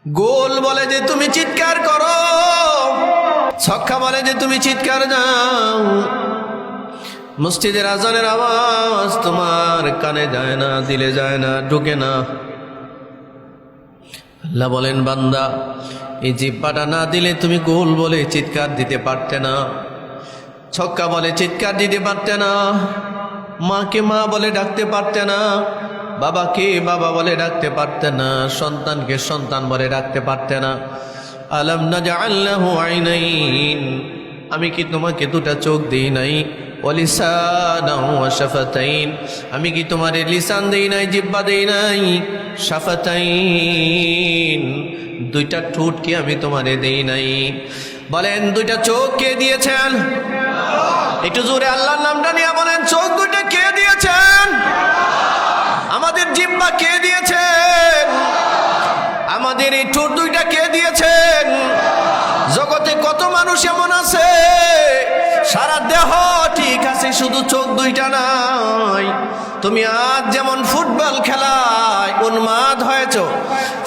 গোল বলে যে তুমি চিৎকার করো, ছক্কা বলে যে তুমি চিৎকার যাও। মসজিদের আজানের আওয়াজ তোমার কানে যায় না, দিলে যায় না, ঢুকে না। আল্লাহ বলেন, বান্দা এই জিহ্বাটা না দিলে তুমি গোল বলে চিৎকার দিতে পারতে না, ছক্কা বলে চিৎকার দিতে পারতে না, মাকে মা বলে ডাকতে পারতে না, বাবাকে বাবা বলে ডাকতে পারতে না, সন্তানকে সন্তান বলে ডাকতে পারতে না। আলাম নাজআল লাহু আইনাইন, আমি কি তোমাকে দুটা চোখ দেই নাই? ওয়া লিসানান ওয়া শাফাতাইন, আমি কি তোমারে লিসান দেই নাই, জিহ্বা দেই নাই? শাফাতাইন, দুইটা ঠোঁট কি আমি তোমারে দেই নাই? বলেন দুইটা চোখ কে দিয়েছেন? একটু জোরে আল্লাহর নামটা নিয়ে বলেন, চোখ দুইটা কে দিয়েছেন? আমাদের জিহ্বা কে দিয়েছেন? আমাদের এই ঠোঁট দুইটা কে দিয়েছেন? জগতে কত মানুষ এমন আছে সারা দেহ ঠিক আছে, শুধু চোখ দুইটা নাই। তুমি আজ যেমন ফুটবল খেলায় উন্মাদ হয়েছ,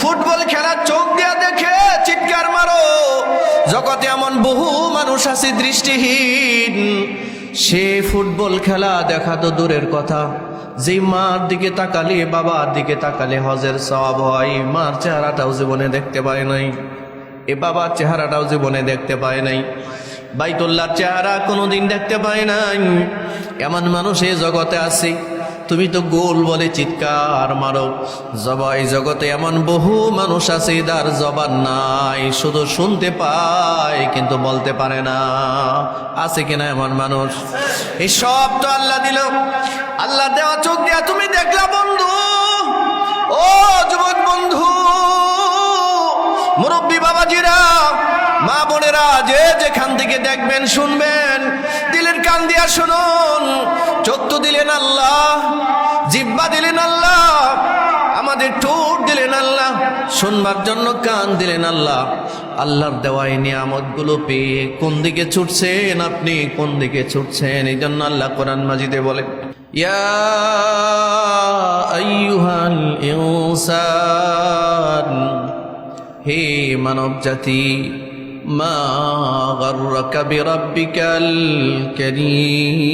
ফুটবল খেলার চোখ দিয়ে দেখে চিৎকার মারো। জগতে এমন বহু মানুষ আছে দৃষ্টিহীন, সে ফুটবল খেলা দেখা তো দূরের কথা, যে মার দিকে তাকালে, বাবার দিকে তাকালে হজের সওয়াব হয়, মার চেহারাটাও জীবনে দেখতে পায় নাই, এ বাবার চেহারাটাও জীবনে দেখতে পায় নাই, বাইতুল্লাহর চেহারা কোনোদিন দেখতে পায় নাই। এমন মানুষ এই জগতে আছে। তুমি তো গোল বলে চিৎকার মারো। এই জগতে এমন বহু মানুষ আছে যার জবান নাই, শুধু শুনতে পায় কিন্তু বলতে পারে না। আছে কিনা এমন মানুষ? এই সব তো আল্লাহ দিল। আল্লাহ দেওয়া চোখ দিয়া তুমি দেখলা বন্ধু, ও যুবক বন্ধু, মুরব্বী বাবাজিরা, মা বোনেরা, যে যেখান থেকে দেখবেন শুনবেন, দিলের কান দিয়া শুনুন। চোখ তো দিলেন আল্লাহ, জিহ্বা দিলেন আল্লাহ, আমাদের ঠোঁট দিলেন আল্লাহ, শুনবার জন্য কান দিলেন আল্লাহ। আল্লাহর দেওয়া এই নিয়ামতগুলো পেয়ে কোন দিকে ছুটছেন আপনি? কোন দিকে ছুটছেন? এই জন্য আল্লাহ কোরআন মাজিদে বলেন, ইয়া আইয়ুহাল ইনসান, হে মানব জাতি, মা গাররাকা বিরাব্বিকাল কারীম,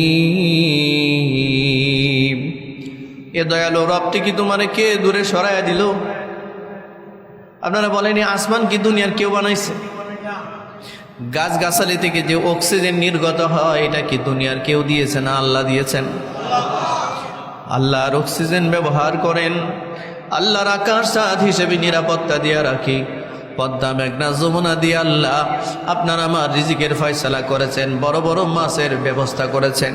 এ দয়ালু রব থেকে তোমারে কে দূরে সরাইয়া দিল? আপনারা বলেন, আসমান কি দুনিয়ার কেউ বানাইছে? গাছ গাছালি থেকে যে অক্সিজেন নির্গত হয়, এটা কি দুনিয়ার কেউ দিয়েছে না আল্লাহ দিয়েছেন? আল্লাহর অক্সিজেন ব্যবহার করেন, আল্লাহর আকাশ চাঁদ হিসেবে নিরাপত্তা দিয়ে রাখি, পদ্মা মেঘনা যমুনা দিয়ে আল্লাহ আপনার আমার রিজিকের ফয়সালা করেছেন, বড় বড় মাছের ব্যবস্থা করেছেন,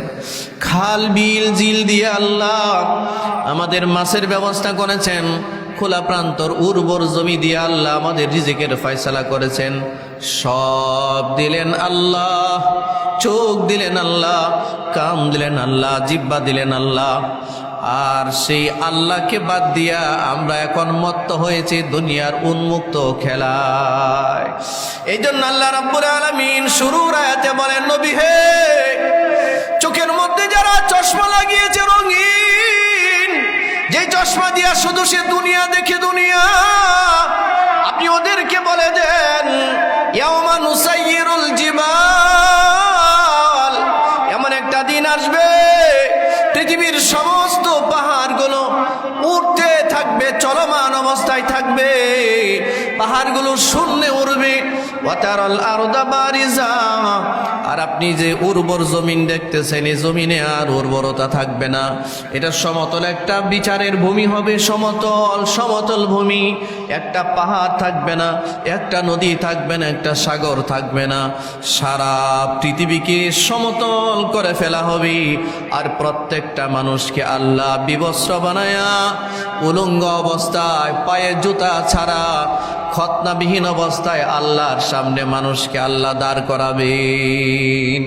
খাল বিল জিল দিয়ে আল্লাহ আমাদের মাছের ব্যবস্থা করেছেন, খোলা প্রান্তর উর্বর জমি দিয়ে আল্লাহ আমাদের রিজিকের ফয়সালা করেছেন। সব দিলেন আল্লাহ, চোখ দিলেন আল্লাহ, কান দিলেন আল্লাহ, জিহ্বা দিলেন আল্লাহ। আর সেই আল্লাহকে বাদ দিয়া আমরা এখন মত্ত হয়েছে দুনিয়ার উন্মুক্ত খেলায়। এই জন্য আল্লাহ রাব্বুল আলামিন শুরুর আয়াতে বলেন, নবী হে, চোখের মধ্যে যারা চশমা লাগিয়েছে রঙিন, যে চশমা দিয়া শুধু সে দুনিয়া দেখে দুনিয়া, আপনি ওদেরকে বলে দেন, ইয়াউমা নুসাইয়িরুল জিবাল, এমন একটা দিন আসবে পৃথিবীর সমস্ত পাহাড়গুলো উঠতে থাকবে, চলমান অবস্থায় থাকবে, পাহাড়গুলো শূন্যে উড়বে। ওয়াতারাল আরদা বারিজা, আর আপনি যে উর্বর জমিন দেখতেছেন, এই জমিনে আর উর্বরতা থাকবে না। এটা সমতল একটা বিচারের ভূমি হবে, সমতল সমতল ভূমি। একটা পাহাড় থাকবে না, একটা নদী থাকবে না, একটা সাগর থাকবে না। সারা পৃথিবীকে সমতল করে ফেলা হবে। আর প্রত্যেকটা মানুষকে আল্লাহ বিবস্ত্র বানায়া উলঙ্গ অবস্থায়, পায়ে জুতা ছাড়া, খতনাবিহীন অবস্থায় আল্লাহর সামনে মানুষকে আল্লাহ দাঁড় করাবেন।